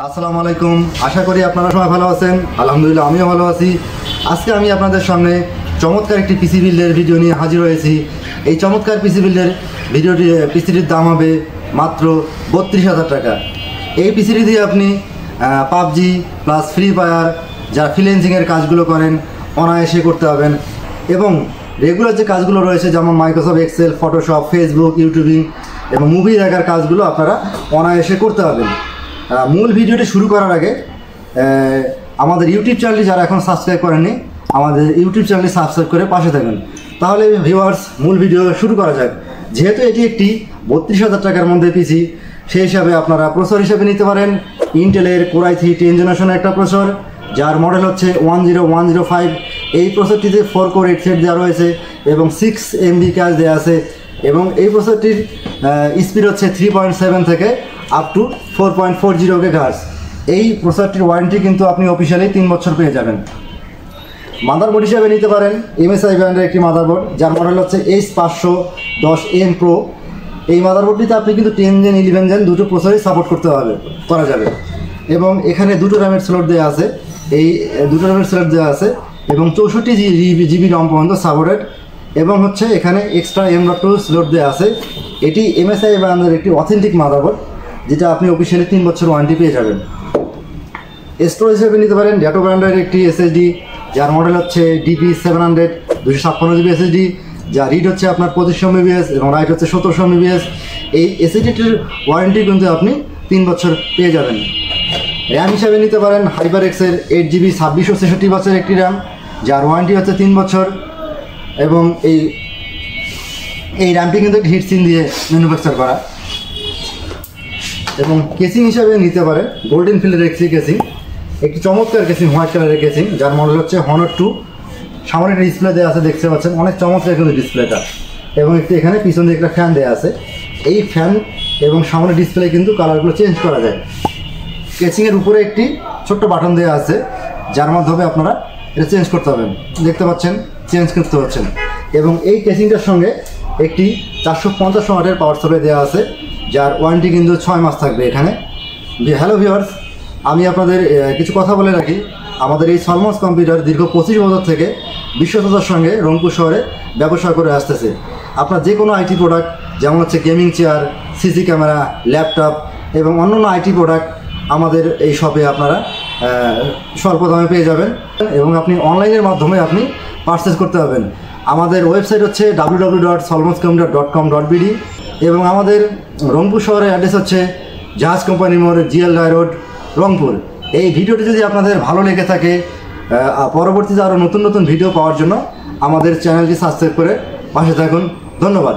আসসালামু আলাইকুম। আশা করি আপনারা সবাই ভালো আছেন। আলহামদুলিল্লাহ আমিও ভালো আছি। আজকে আমি আপনাদের সামনে চমৎকার একটি পিসি বিল্ডের ভিডিও নিয়ে হাজির হয়েছি। এই চমৎকার পিসি বিল্ডের পিসিটির দাম হবে মাত্র 32,000 টাকা। এই পিসিটি দিয়ে আপনি পাবজি প্লাস ফ্রি ফায়ার যারা ফ্রিল্যান্সিংয়ের কাজগুলো করেন অনায়াসে করতে পারবেন, এবং রেগুলার যে কাজগুলো রয়েছে যেমন Microsoft Excel, Photoshop, Facebook, YouTubing এবং মুভি দেখার কাজগুলো আপনারা অনায়াসে করতে পারবেন। মূল ভিডিওটি শুরু করার আগে আমাদের ইউটিউব চ্যানেলটি যারা এখন সাবস্ক্রাইব করেননি, আমাদের ইউটিউব চ্যানেলটি সাবস্ক্রাইব করে পাশে থাকুন। তাহলে ভিউয়ার্স, মূল ভিডিও শুরু করা যাক। যেহেতু এটি একটি 32,000 টাকার মধ্যে পিসি, সেই হিসাবে আপনারা প্রসেসর হিসেবে নিতে পারেন ইন্টেলের Core i3 10th জেনারেশনের একটা প্রসেসর, যার মডেল হচ্ছে 10105। এই প্রসেসরটিতে 4 কোর 8 থ্রেড দেওয়া রয়েছে এবং 6 MB ক্যাশ দেওয়া আছে, এবং এই প্রসেসরটির স্পিড হচ্ছে 3.7 থেকে আপ টু 4.40 GHz। এই প্রসেসরটির ওয়ারেন্টি কিন্তু আপনি অফিসিয়ালি 3 বছর পেয়ে যাবেন। মাদারবোর্ড হিসাবে নিতে পারেন MSI ব্র্যান্ডের একটি মাদারবোর্ড, যার মডেল হচ্ছে H510M Pro। এই মাদারবোর্ডটিতে আপনি কিন্তু 10 জেন 11 জেন দুটো প্রসেসরই সাপোর্ট করা যাবে, এবং এখানে দুটো র্যামের স্লট দেওয়া আছে। এই দুটো র্যামের স্লট দেওয়া আছে এবং 64GB রম পর্যন্ত সাপোর্টেড, এবং হচ্ছে এখানে এক্সট্রা M.2 স্লট দেওয়া আছে। এটি MSI ব্র্যান্ডের একটি অথেন্টিক মাদারবোর্ড, যেটা আপনি অফিসিয়ালি 3 বছর ওয়ারেন্টি পেয়ে যাবেন। স্টোরেজ হিসেবে নিতে পারেন ড্যাটো ব্র্যান্ডের একটি SSD, যার মডেল হচ্ছে DP700 256GB SSD, যার রিড হচ্ছে আপনার 2500 MBps এবং রাইট হচ্ছে 1700 MBps। এই SSDটির ওয়ারেন্টি কিন্তু আপনি 3 বছর পেয়ে যাবেন। র্যাম হিসাবে নিতে পারেন HyperX-এর 8GB 2666 একটি র্যাম, যার ওয়ারেন্টি হচ্ছে 3 বছর, এবং এই র্যামটি কিন্তু হিটসিন দিয়ে ম্যানুফ্যাকচার করা। এবং কেসিং হিসাবে নিতে পারে গোল্ডেন ফিল্ডের XC কেসিং, একটি চমৎকার কেসিং, হোয়াইট কালারের কেসিং, যার মডেল হচ্ছে Honor 2। সামনে একটা ডিসপ্লে দেওয়া আছে, দেখতে পাচ্ছেন অনেক চমৎকার কিন্তু ডিসপ্লেটা, এবং একটি এখানে পিছন দিয়ে একটা ফ্যান দেওয়া আছে। এই ফ্যান এবং সামনে ডিসপ্লে কিন্তু কালারগুলো চেঞ্জ করা যায়। কেসিংয়ের উপরে একটি ছোট্ট বাটন দেওয়া আছে, যার মাধ্যমে আপনারা এটা চেঞ্জ করতে পারবেন, দেখতে পাচ্ছেন চেঞ্জ করতে পারছেন। এবং এই কেসিংটার সঙ্গে একটি 450 ওয়াটের পাওয়ার সাপ্লাই দেওয়া আছে, যার ওয়ারেন্টি কিন্তু 6 মাস থাকবে এখানে। হ্যালো ভিউয়ার্স, আমি আপনাদের কিছু কথা বলে রাখি। আমাদের এই সলমস কম্পিউটার দীর্ঘ 25 বছর থেকে বিশ্বস্ততার সঙ্গে রংপুর শহরে ব্যবসা করে আসতেছে। আপনার যে কোনো আইটি প্রোডাক্ট, যেমন হচ্ছে gaming chair, CC camera, laptop এবং অন্যান্য আইটি প্রোডাক্ট আমাদের এই শপে আপনারা স্বল্প দামে পেয়ে যাবেন, এবং আপনি অনলাইনের মাধ্যমে আপনি পারচেস করতে পারবেন। আমাদের ওয়েবসাইট হচ্ছে www.solmoscomputer.com.bd, এবং আমাদের রংপুর শহরের অ্যাড্রেস হচ্ছে জাহাজ কোম্পানি মোড়, GL রোড, রংপুর। এই ভিডিওটি যদি আপনাদের ভালো লেগে থাকে, পরবর্তীতে আরও নতুন নতুন ভিডিও পাওয়ার জন্য আমাদের চ্যানেলটি সাবস্ক্রাইব করে পাশে থাকুন। ধন্যবাদ।